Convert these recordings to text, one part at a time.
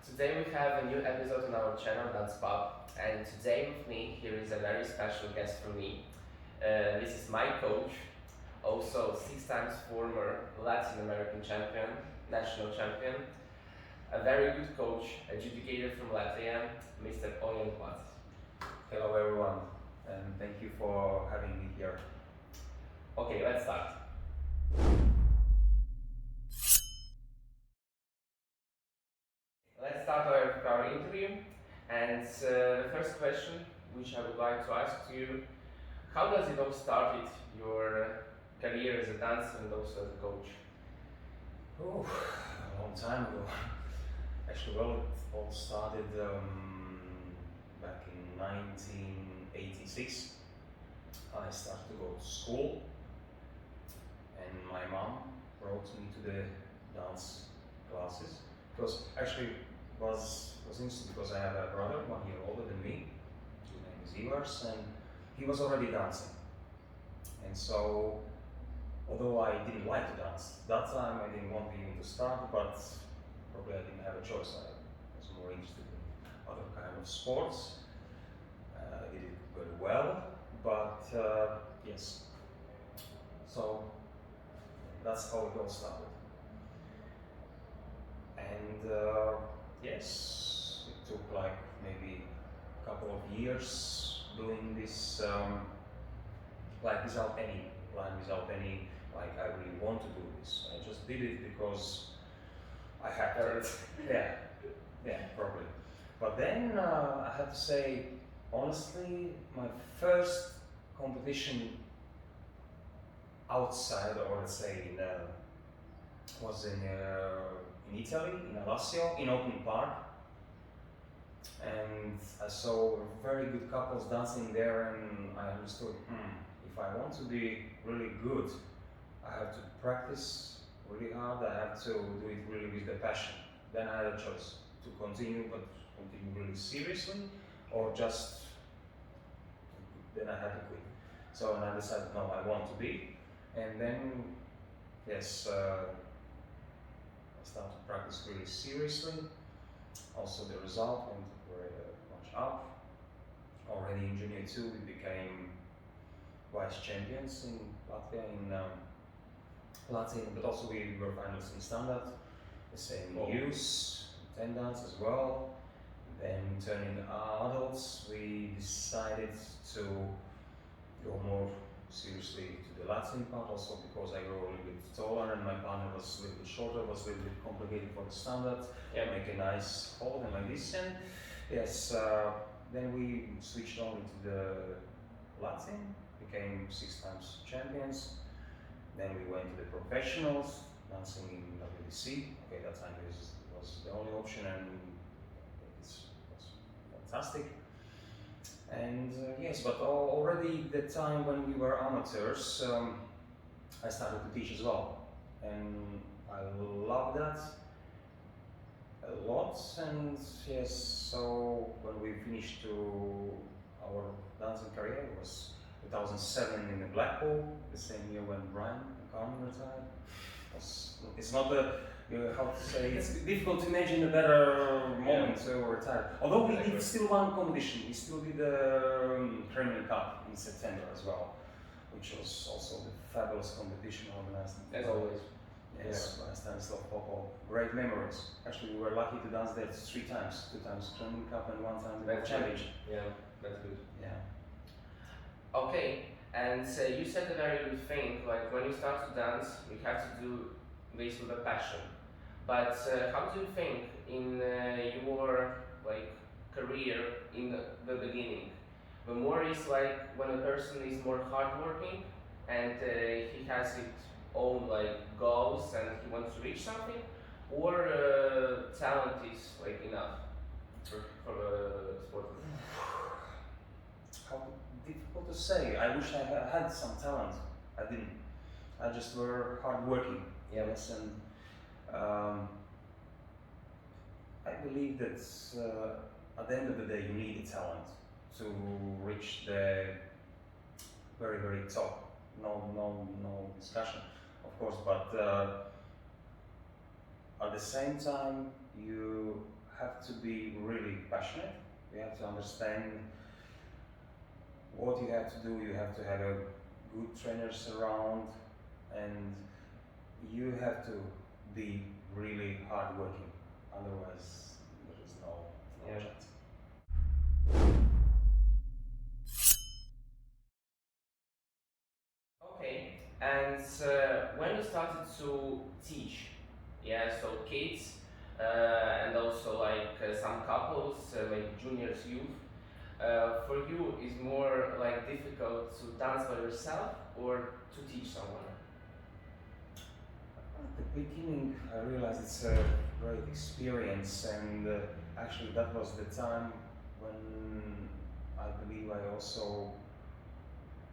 Today we have a new episode on our channel, Dancepub, and today with me here is a very special guest for me. This is my coach, also 6 times former Latin American champion, national champion, a very good coach, adjudicator from Latvian, Mr. Ojārs Bācis. Hello everyone, and thank you for having me here. Okay, let's start. Let's start our interview, and the first question which I would like to ask to you, how does it all started, your career as a dancer and also as a coach? Oh, a long time ago. Actually, well, it all started back in 1986. I started to go to school, and my mom brought me to the dance classes. Because actually was interesting because I have a brother 1 year older than me. His name is Ojārs, and he was already dancing. And so, although I didn't like to dance that time, I didn't want even to start, but probably I didn't have a choice. I was more interested in other kind of sports. I did it very well, but yes. So that's how it all started. And yes, it took like maybe a couple of years doing this, like without any plan, without any, like I really want to do this. I just did it because I had to. Yeah, probably. But then I have to say, honestly, my first competition outside, or let's say was in Italy, in Lazio, in open park, and I saw very good couples dancing there, and I understood, if I want to be really good, I have to practice really hard, I have to do it really with the passion. Then I had a choice to continue, but continue really seriously, or just, then I had to quit. So, and I decided, no, I want to be, and then, yes, I started to practice really seriously. Also the result went very much up. Already in Junior 2 we became vice champions in Latvia, in Latvian, but also we were finalists in standard, the same in youth, 10 dance as well. Then turning adults, we decided to go more seriously to the Latvian part, also because I grew a little bit taller and my partner was a little bit shorter, was a little bit complicated for the standard. Yeah. Make a nice hold and like this. And yes, then we switched only to the Latvian, became 6 times champions. Then we went to the professionals, dancing in WDC. Okay, that time it was the only option, and it was fantastic. And yes, but already the time when we were amateurs, I started to teach as well, and I love that a lot. And yes, so when we finished our dancing career, it was 2007 in Blackpool, the same year when Brian Carmen retired. It's not how to say, it's difficult to imagine a better moment to retire. Although we did still one competition, we still did the Training Cup in September as well, which was also the fabulous competition organized. As always. Yes, by Stanislav Popov. Great memories. Actually, we were lucky to dance there 3 times, 2 times Training Cup and 1 time the championship. Yeah, that's good. Yeah. Okay, and you said a very good thing, like when you start to dance, you have to do this with a passion. But how do you think in your career in the beginning? The more is like when a person is more hardworking and he has his own goals and he wants to reach something, or talent is enough for a sport? How difficult to say. I wish I had some talent. I didn't. I just were hardworking. Yes, and I believe that at the end of the day, you need a talent to reach the very, very top. No discussion, of course. But at the same time, you have to be really passionate. You have to understand what you have to do. You have to have a good trainers around, and you have to be really hardworking. Otherwise, there is no chance. Okay, and when you started to teach, so kids and also like some couples, maybe juniors, youth, for you is more like difficult to dance by yourself or to teach someone? At the beginning, I realized it's a great experience, and actually that was the time when I believe I also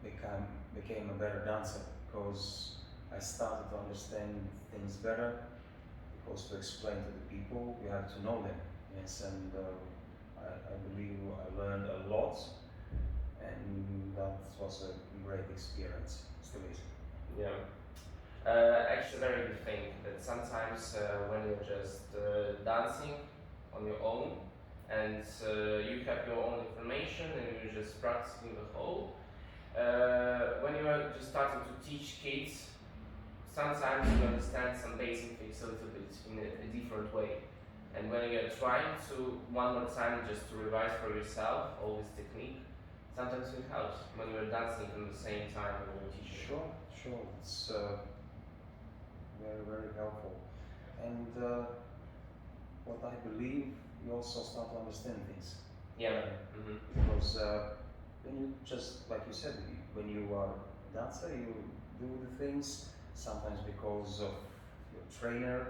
became a better dancer, because I started to understand things better. Because to explain to the people, you have to know them. Yes, and I believe I learned a lot, and that was a great experience. Still is. Yeah. Actually, very good thing that sometimes when you're just dancing on your own and you have your own information and you're just practicing the whole, when you are just starting to teach kids, sometimes you understand some basic things a little bit in a different way. And when you're trying to one more time just to revise for yourself all this technique, sometimes it helps when you're dancing at the same time when you're teaching. Sure. It's very, very helpful. And what I believe, you also start to understand things. Yeah. Because when you just, like you said, when you are a dancer, you do the things sometimes because of your trainer,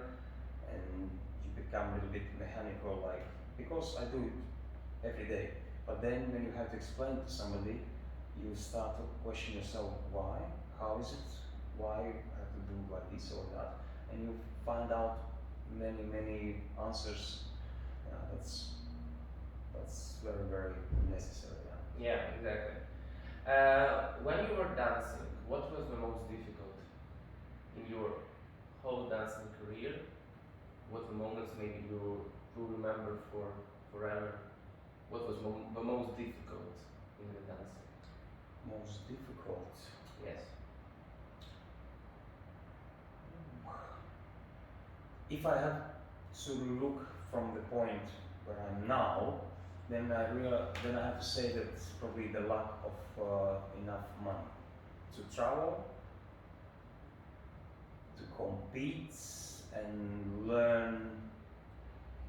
and you become a little bit mechanical, like, because I do it every day. But then when you have to explain to somebody, you start to question yourself, why, how is it, why I have to do like this or that, and you find out many answers. That's very, very necessary. Yeah, exactly. When you were dancing, what was the most difficult in your whole dancing career? What the moments maybe you will remember for forever? What was the most difficult in the dancing? Most difficult? Yes. If I have to look from the point where I'm now, then I have to say that it's probably the lack of enough money to travel, to compete, and learn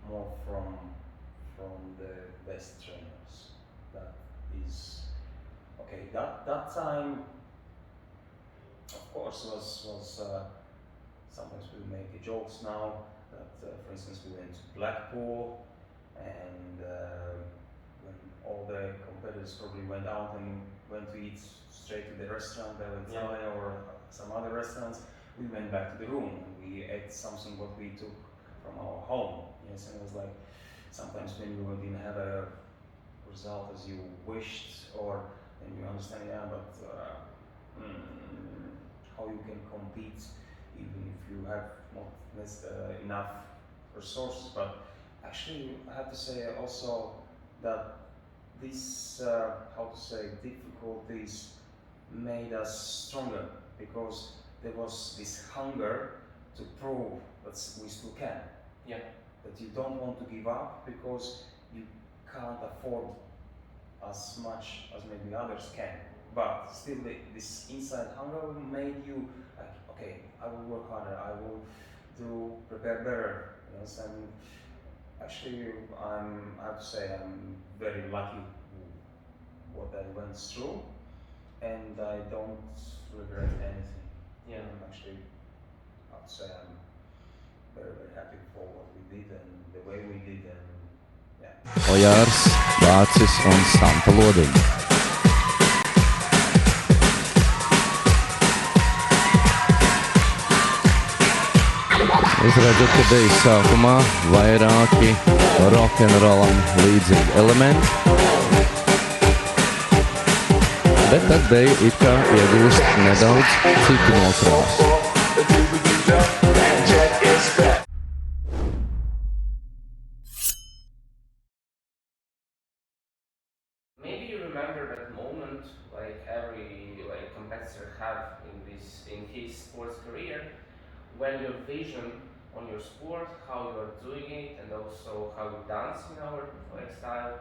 more from the best trainers. That is okay. That time, of course, was sometimes we make jokes now that, for instance, we went to Blackpool, and when all the competitors probably went out and went to eat straight to the restaurant, Latvian or some other restaurants, we went back to the room and we ate something what we took from our home. Yes, and it was like sometimes when you didn't have a result as you wished, or then you understand, how you can compete even if you have not enough resources. But actually, I have to say also that these difficulties made us stronger, because there was this hunger to prove that we still can. Yeah. That you don't want to give up because you can't afford as much as maybe others can. But still, this inside hunger made you like, okay, I will work harder, I will prepare better. Yes, and actually, I have to say I'm very lucky what I went through, and I don't regret anything. Yeah. Actually, I have to say I'm very, very happy for what we did and the way we did, and yeah. Ojārs Bācis un Stampa Lodiņa. Jūs redzat, ka dejas sākumā vairāki rokenrolam līdzīgi elementi, bet tad deja it kā iegūst nedaudz citu nokrāsu. dancer have in his sports career, when your vision on your sport, how you are doing it, and also how you dance in our style,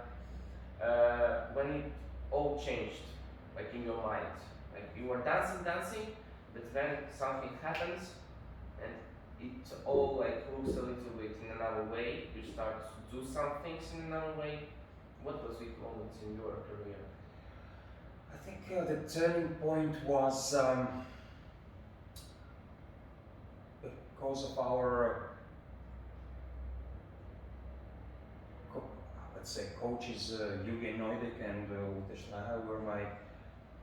when it all changed, like in your mind, like you were dancing, but then something happens, and it all like looks a little bit in another way. You start to do some things in another way. What was the moment in your career? I think the turning point was because of our let's say coaches, Jürgen Neudek and Ute Schleier were my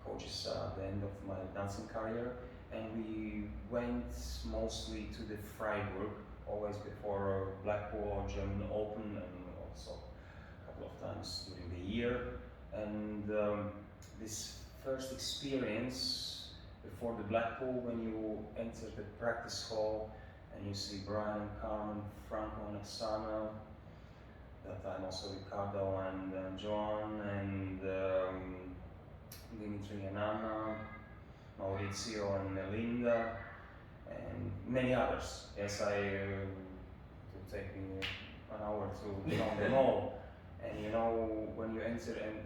coaches at the end of my dancing career, and we went mostly to the Freiburg, always before Blackpool or German Open, and also a couple of times during the year. And this first experience before the Blackpool, when you enter the practice hall and you see Brian, Carmen, Franco, and Oksana, that time also Ricardo and John and Dimitri and Anna, Maurizio and Melinda, and many others. Yes, it will take me an hour to count them all. And you know, when you enter and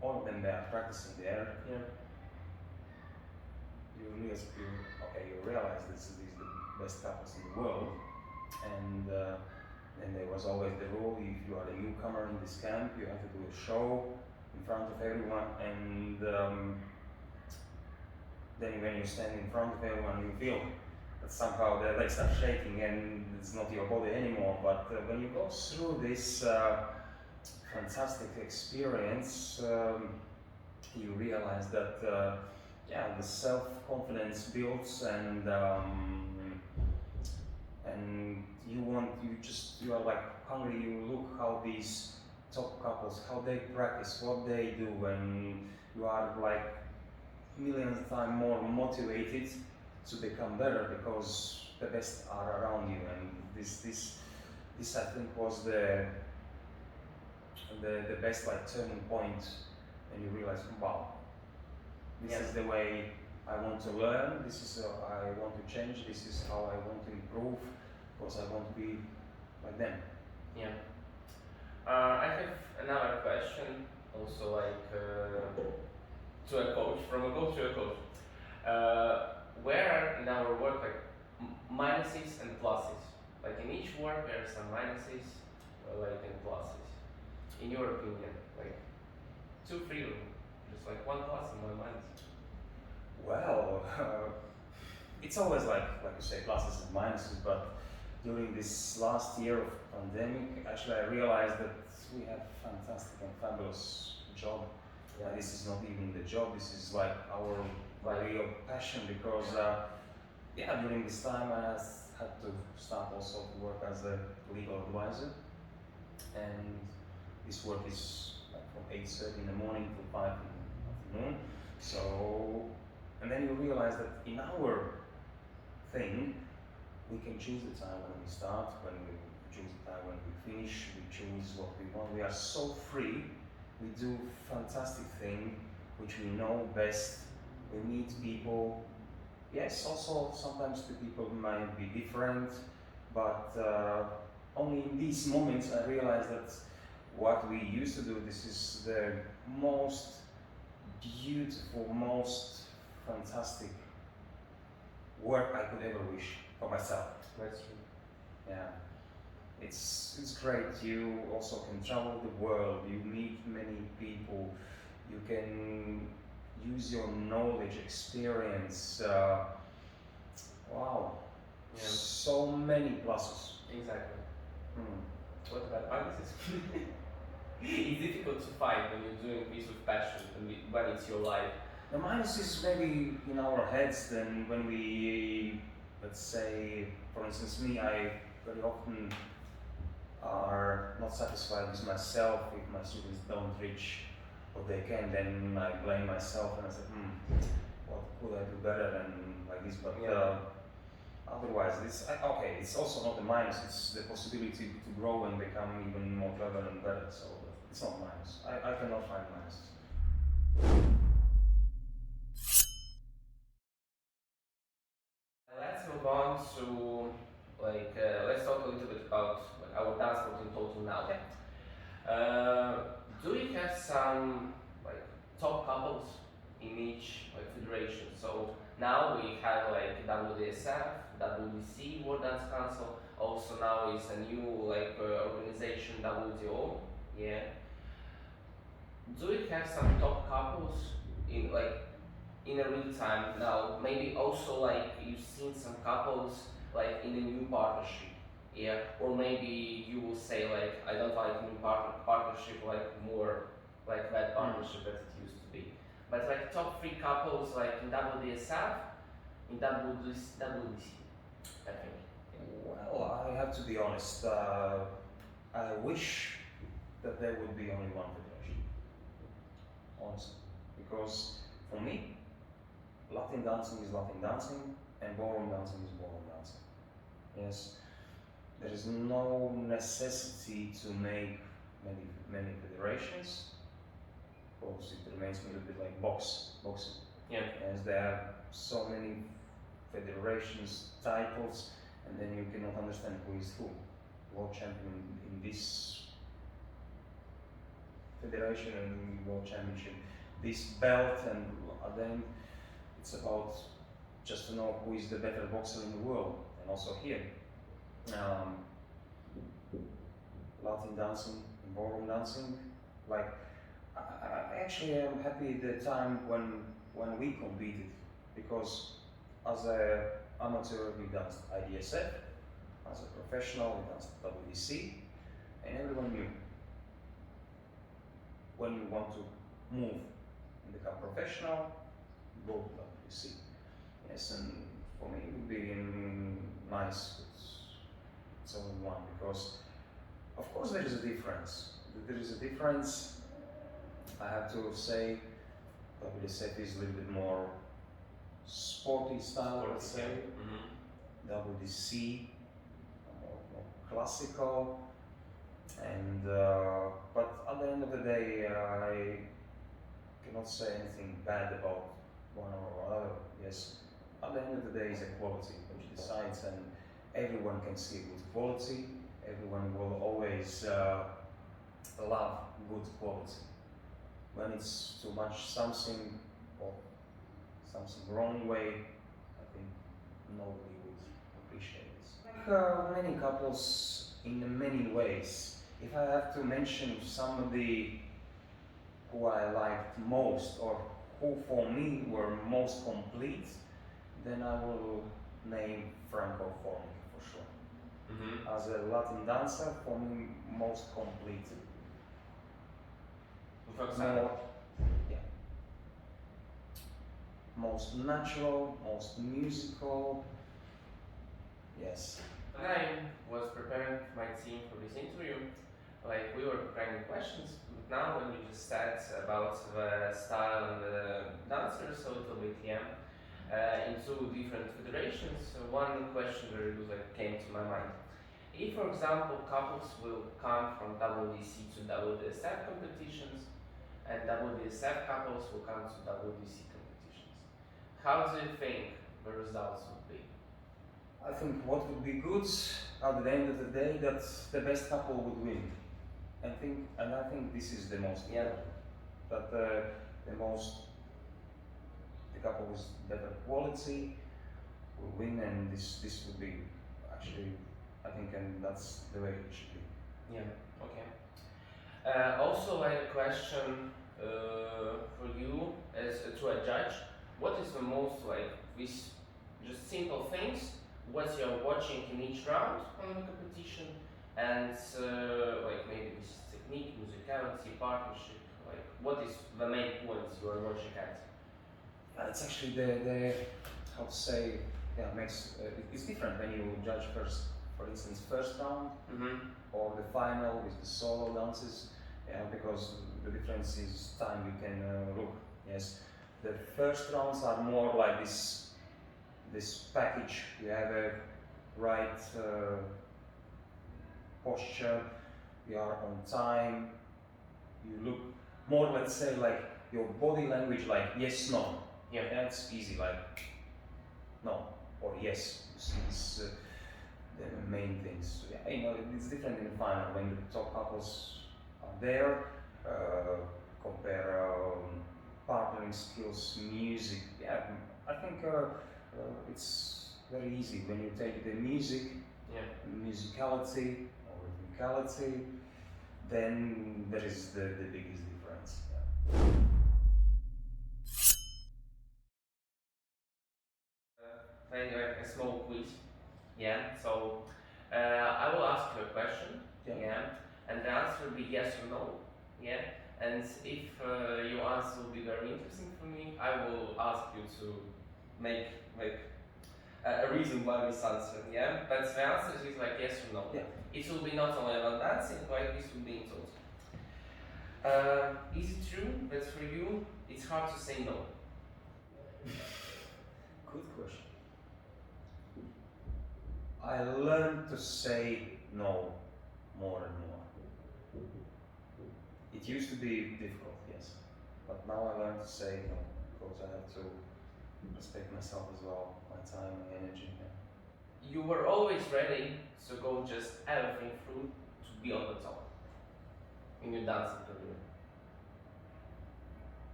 all of them they are practicing there, Yeah. you realize this is the best couples in the world. And then there was always the rule: if you are a newcomer in this camp, you have to do a show in front of everyone. And then when you stand in front of everyone, you feel that somehow the legs are shaking and it's not your body anymore. But when you go through this fantastic experience, you realize that the self-confidence builds, and you are like hungry. You look how these top couples, how they practice, what they do, and you are like millions of times more motivated to become better because the best are around you. And this I think was the best like turning point, and you realize, wow, this is the way I want to learn, this is how I want to change, this is how I want to improve, because I want to be like them. Yeah. I have another question, also like to a coach, from a coach to a coach. Where are in our work like minuses and pluses? Like in each work there are some minuses, like and pluses. In your opinion, like 2 freedom, just like 1 plus and 1 minus. Well, it's always like you say, pluses and minuses, but during this last year of pandemic, actually I realized that we have fantastic and fabulous job. Yeah. This is not even the job, this is like our real passion, because during this time I had to start also to work as a legal advisor, and this work is like from 8:30 in the morning to 5 in the afternoon. So, and then you realize that in our thing, we can choose the time when we start, when we choose the time when we finish, we choose what we want. We are so free, we do fantastic thing, which we know best. We meet people. Yes, also sometimes the people might be different, but only in these moments I realize that what we used to do, this is the most beautiful, most fantastic work I could ever wish for myself. That's true. Yeah, it's great. You also can travel the world, you meet many people, you can use your knowledge, experience. Wow, Yeah. so many pluses. Exactly. Hmm. What about minuses? It's difficult to find when you're doing this with passion, when it's your life. The minus is maybe in our heads. Then when we, let's say, for instance, me, I very often are not satisfied with myself. If my students don't reach what they can, then I blame myself and I say, what could I do better than like this? But otherwise, it's also not a minus. It's the possibility to grow and become even more clever and better. So it's not minus. I cannot find minuses. move on to let's talk a little bit about our dance sport in total now. Do you have some top couples in each federation? So now we have WDSF, WDC, World Dance Council. Also now is a new organization, WDO. Yeah. Do you have some top couples in a real time now? Maybe also you've seen some couples in a new partnership. Yeah. Or maybe you will say I don't like new partnership, more that partnership that it used to be. But top 3 couples in WDSF, in WDC, I think. Well, I have to be honest. I wish that there would be only one federation. Honestly, because for me, Latin dancing is Latin dancing, and ballroom dancing is ballroom dancing. Yes, there is no necessity to make many federations. Of course, it remains a little bit like boxing. Yeah. As there are so many federations, titles, and then you cannot understand who is who. World champion in this federation and world championship, this belt, and then it's about just to know who is the better boxer in the world, and also here. Latin dancing and ballroom dancing, I actually am happy the time when we competed, because as an amateur we danced IDSF, as a professional we danced WDC, and everyone knew when you want to move and become professional, go to WDC. Yes, and for me it would be nice. It's only one, because of course there is a difference. There is a difference. I have to say WDSF is a little bit more sporty style, let's say. WDC more classical, and but at the end of the day I cannot say anything bad about one or other. Yes, at the end of the day it's equality which decides, and everyone can see good quality. Everyone will always love good quality. When it's too much something or something wrong way, I think nobody would appreciate this. Many couples in many ways. If I have to mention somebody who I liked most, or who for me were most complete, then I will name Franco Formica for sure. As a Latin dancer, for me, most complete. Most natural, most musical. Yes. When I was preparing my team for this interview, we were preparing questions, but now when you just said about the style and the dancers a little bit, in 2 different federations, one question came to my mind. If, for example, couples will come from WDC to WDSF competitions, and WDSF couples will come to WDC competitions, how do you think the results would be? I think what would be good at the end of the day, that the best couple would win. I think this is the most important. That the couple with better quality will win, and this would be actually, I think, and that's the way it should be. Yeah. Okay. Also, a question for you as to a judge. What is the most these just simple things? What you're watching in each round on the competition, and maybe this technique, musicality, partnership. What is the main points you are watching at? It's actually the how to say, it's different when you judge first. For instance, first round or the final with the solo dances. Because the difference is time you can look. Yes, the first rounds are more like this package. You have a right posture, you are on time, you look more, let's say, like your body language, like yes, no. That's easy, like no or yes. is the main things. Yeah, you know, it's different in the final when the top couples are there. Compare partnering skills, music. Yeah, I think it's very easy when you take the music, musicality or rhythmicality, then there is the biggest difference. Yeah. Playing a small quiz. Yeah. So I will ask you a question. Yeah. And the answer will be yes or no. Yeah. And if your answer will be very interesting for me, I will ask you to make a reason why this answer. Yeah. But the answer is like yes or no. Yeah. It will be not only about dancing, like this will be in total. Is it true that for you it's hard to say no? Good question. I learned to say no more and more. It used to be difficult, yes, but now I learn to say no because I have to respect myself as well, my time, my energy. Yeah. You were always ready to go just everything through to be on the top in your dancing career.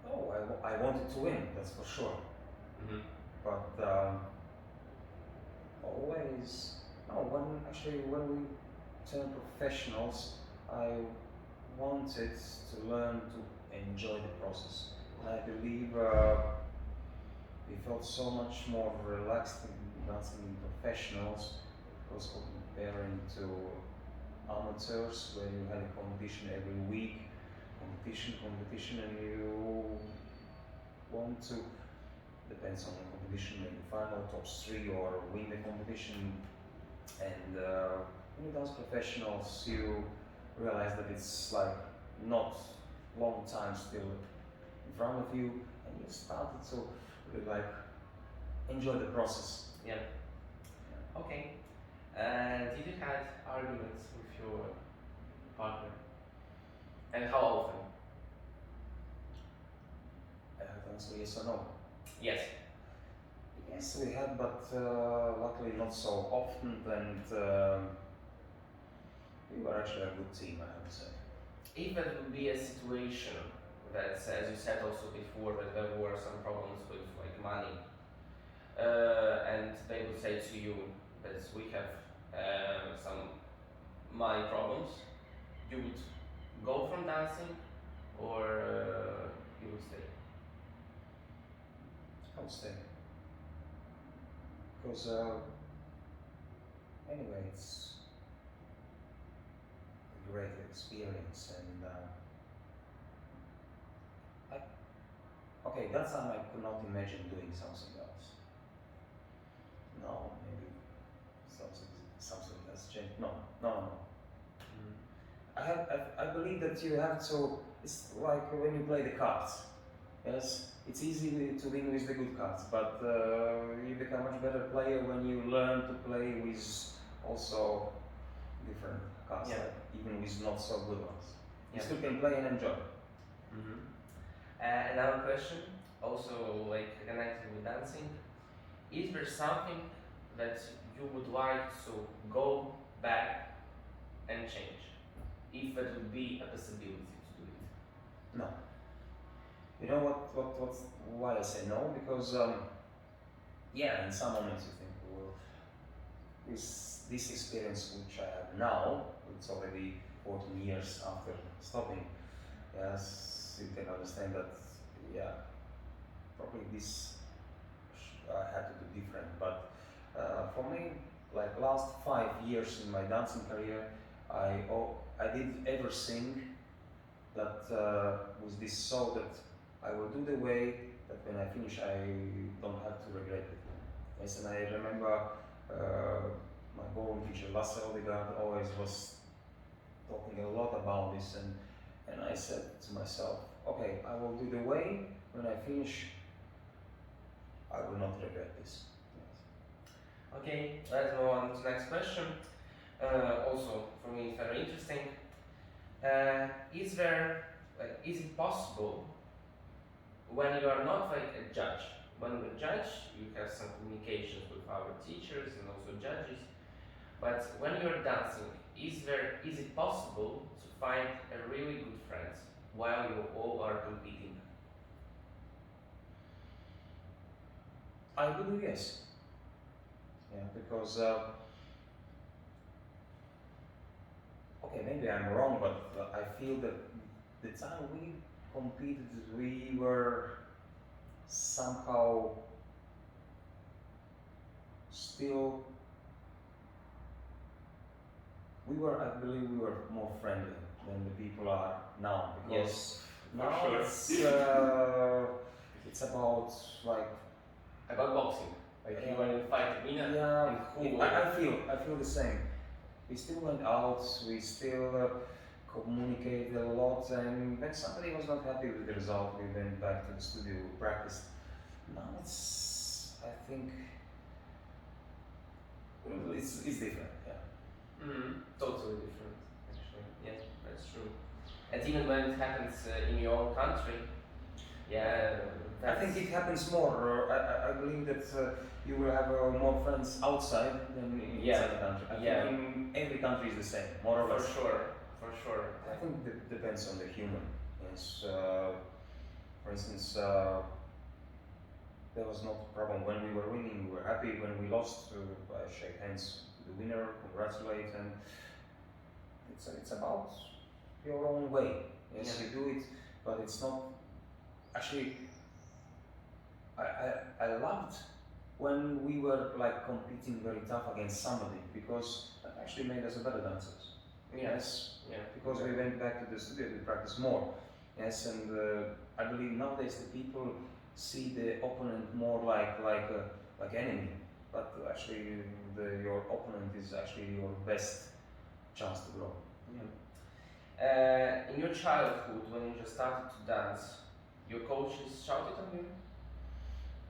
Oh, I wanted to win, that's for sure. Mm-hmm. But always, no, when we turned professionals, I wanted to learn to enjoy the process. And I believe we felt so much more relaxed in dancing in professionals because comparing to amateurs where you had a competition every week, competition, and you want to, depends on the competition, maybe final, top 3 or win the competition. And when you dance professionals, you realize that it's like not long time still in front of you, and you started to really like enjoy the process. Yeah. Okay. Did you have arguments with your partner? And how often? I have to answer yes or no. Yes. Yes, we had, but luckily not so often, and we were actually a good team, I have to say. If there would be a situation that, as you said also before, that there were some problems with like money, and they would say to you that we have some money problems, you would go from dancing or you would stay? I would stay. Because anyway, it's a great experience, and okay, that time I could not imagine doing something else. No, maybe something has changed. No. I believe that you have to. It's like when you play the cards. Yes, it's easy to win with the good cards, but you become a much better player when you learn to play with also different cards, like even with not so good ones. You still can play and enjoy. Mm-hmm. Another question, also like connected with dancing. Is there something that you would like to go back and change, if there would be a possibility to do it? No. You know why I say no? Because in some moments you think, well, with this experience which I have now, it's already 14 years after stopping. Yes, you can understand that. Yeah, probably this I had to do different. But for me, like last 5 years in my dancing career, I did everything that with this so that I will do the way that when I finish I don't have to regret it. Yes, and I remember my ballroom teacher Lasse Odegaard always was talking a lot about this, and I said to myself, okay, I will do the way, when I finish I will not regret this. Yes. Okay, let's move on to the next question. Also for me it's very interesting. Is it possible when you are not like a judge? When you're a judge, you have some communications with our teachers and also judges. But when you're dancing, is it possible to find a really good friends while you all are competing? I believe yes. Yeah, because okay, maybe I'm wrong, but I feel that the time we competed, we were somehow still. I believe we were more friendly than the people are now. Because Yes, now sure. it's about like. About boxing, like you were in fight arena Yeah, and who won? I feel the same. We still went out, we still communicated a lot, and when somebody was not happy with the result, we went back to the studio, we practiced. Now I think, it's different, yeah. Totally different, actually. Yes, that's true. And even when it happens in your own country, yeah. I think it happens more. I believe that you will have more friends outside than inside the country. I think in every country is the same, more or less. For sure. I think that depends on the human. Yes. For instance, there was no problem when we were winning. We were happy. When we lost, I shake hands to the winner, congratulate, and it's about your own way. Yes, you do it, but it's not. Actually, I loved when we were like competing very tough against somebody, because that actually made us a better dancers. Yes. Yeah. Because we went back to the studio to practice more. Yes, and I believe nowadays the people see the opponent more like enemy, but actually your opponent is actually your best chance to grow. In your childhood, when you just started to dance, your coaches shouted on you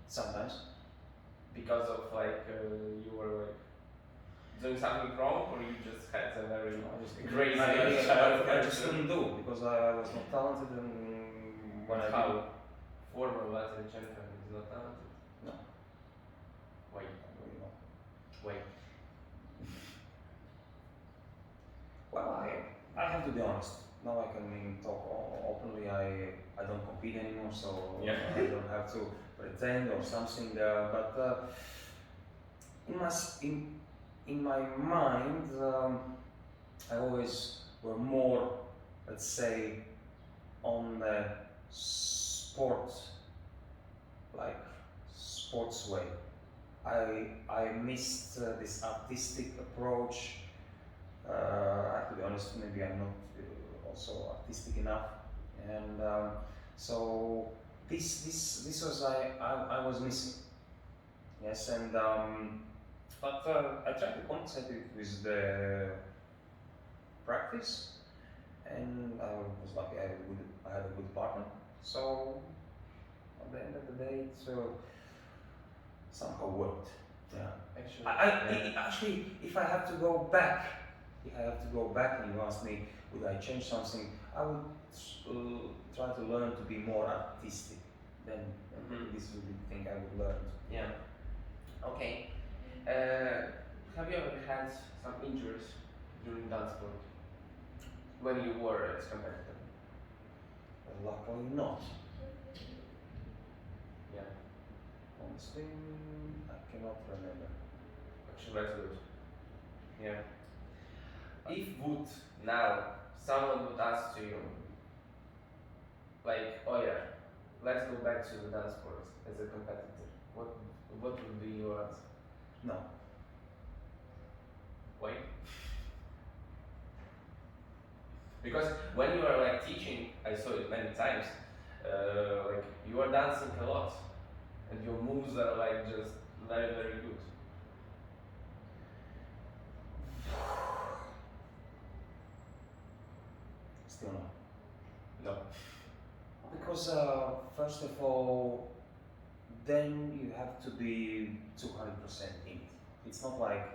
Sometimes. because of you were doing something wrong, or you just had a very crazy childhood? I just couldn't do because I was not talented, and when I did. Former Latvian champion is not talented? No. Why? Really not. Why? Well, I have to be honest. Now I can talk openly. I don't compete anymore, so Yeah. I don't have to pretend or something. But in my mind, I always were more, let's say, on the sports way. I missed this artistic approach. I have to be honest, maybe I'm not also artistic enough, and so this was I was missing. Yes, and but I tried to compensate it with the practice, and I was lucky. I had a good partner. So at the end of the day, it somehow worked. Yeah. Actually, if I have to go back, and you ask me, would I change something? I would try to learn to be more artistic. Then this would be the thing I would learn. Yeah. Okay. Have you ever had some injuries during dance sport when you were as competitor? Luckily not. Yeah. Honestly, I cannot remember. Actually, that's good. Yeah. If now someone would ask to you, like, oh yeah, let's go back to the dance sport as a competitor, what would be your answer? No. Why? Because when you are like teaching, I saw it many times, like you are dancing a lot, and your moves are like just very, very good. Still no. No. Because first of all, then you have to be 200% in it. It's not like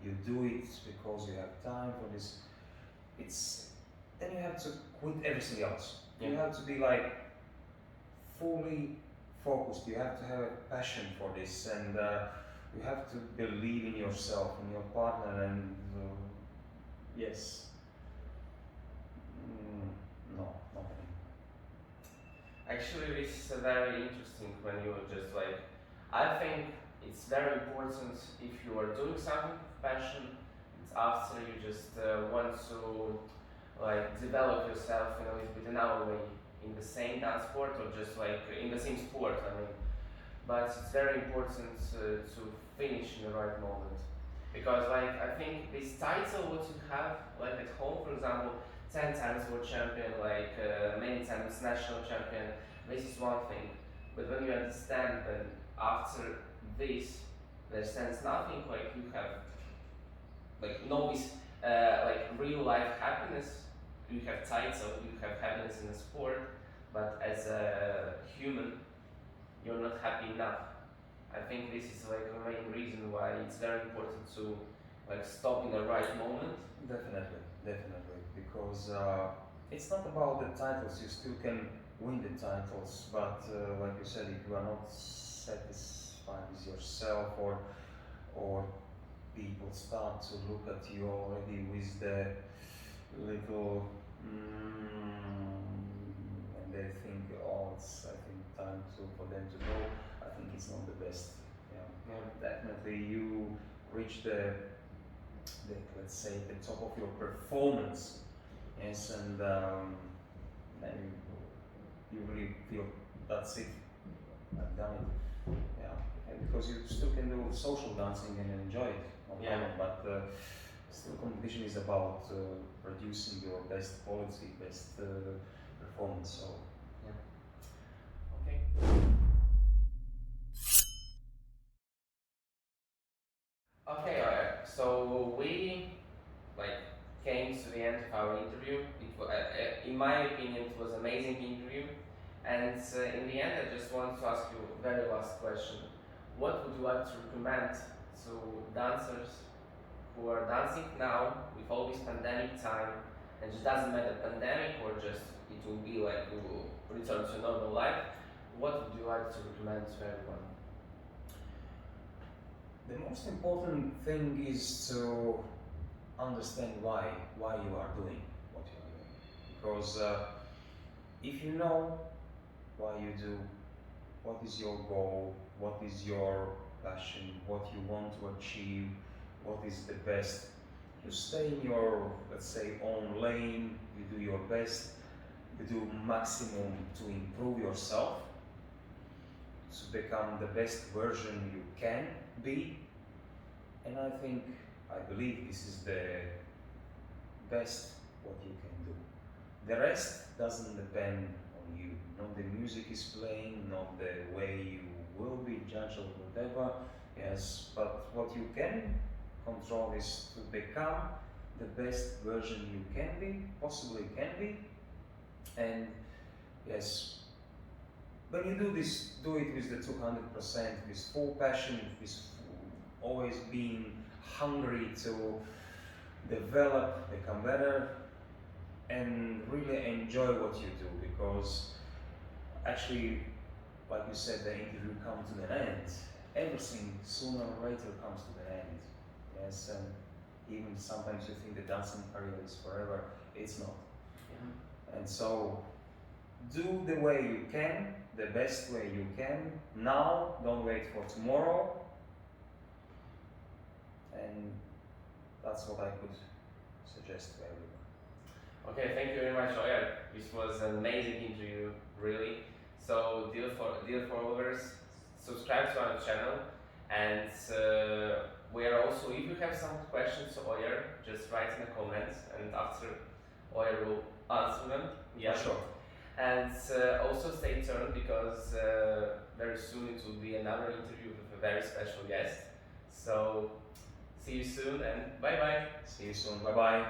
you do it because you have time for this. Then you have to quit everything else. Yeah. You have to be like fully focused. You have to have a passion for this, and you have to believe in yourself, in your partner, and yes. No, not really. Actually, this is a very interesting when you just like. I think it's very important if you are doing something with passion. It's after you just want to like develop yourself in a little bit another way in the same dance sport or just like in the same sport. I mean, but it's very important to finish in the right moment because like I think this title what you have like at home, for example, 10 times world champion, like many times national champion. This is one thing, but when you understand that after this there stands nothing, like you have like no this like real life happiness. You have title, you have happiness in the sport, but as a human, you're not happy enough. I think this is like the main reason why it's very important to like stop in the right moment. Definitely, because it's not about the titles. You still can win the titles, but like you said, if you are not satisfied with yourself, or people start to look at you already with the little and they think, oh, it's I think time for them to go. I think it's not the best. Yeah. Definitely, you reach the let's say the top of your performance, yes, and then you really feel that's it. I've done it. Yeah, and because you still can do social dancing and enjoy it, no problem, but still competition is about producing your best quality, best performance. So Okay. Okay, alright. So we like came to the end of our interview. It was, in my opinion, it was an amazing interview. And in the end, I just want to ask you a very last question. What would you like to recommend to dancers who are dancing now with all this pandemic time, and it doesn't matter pandemic or just it will be like we will return to normal life? What would you like to recommend to everyone? the most important thing is to understand why you are doing what you are doing. Because if you know why you do, what is your goal, what is your passion, what you want to achieve, what is the best, you stay in your, let's say, own lane, you do your best, you do maximum to improve yourself, to become the best version you can be. And I believe this is the best what you can do. The rest doesn't depend on you. Not the music is playing, not the way you will be judged or whatever. Yes, but what you can control is to become the best version you can be, possibly can be. And yes, when you do this, do it with the 200%, with full passion, with always being hungry to develop, become better, and really enjoy what you do. Because actually, like you said, the interview comes to an end. Everything sooner or later comes to the end. Yes, and even sometimes you think the dancing career is forever. It's not. Yeah. And so, do the way you can, the best way you can. Now, don't wait for tomorrow. And that's what I could suggest to everyone. Okay, thank you very much, Ojārs. This was an amazing interview, really. So, dear followers, subscribe to our channel, and we are also, if you have some questions to Ojārs, just write in the comments, and after Ojārs will answer them. Yeah, sure. And also stay tuned, because very soon it will be another interview with a very special guest. So, see you soon, and bye bye. See you soon. Bye bye.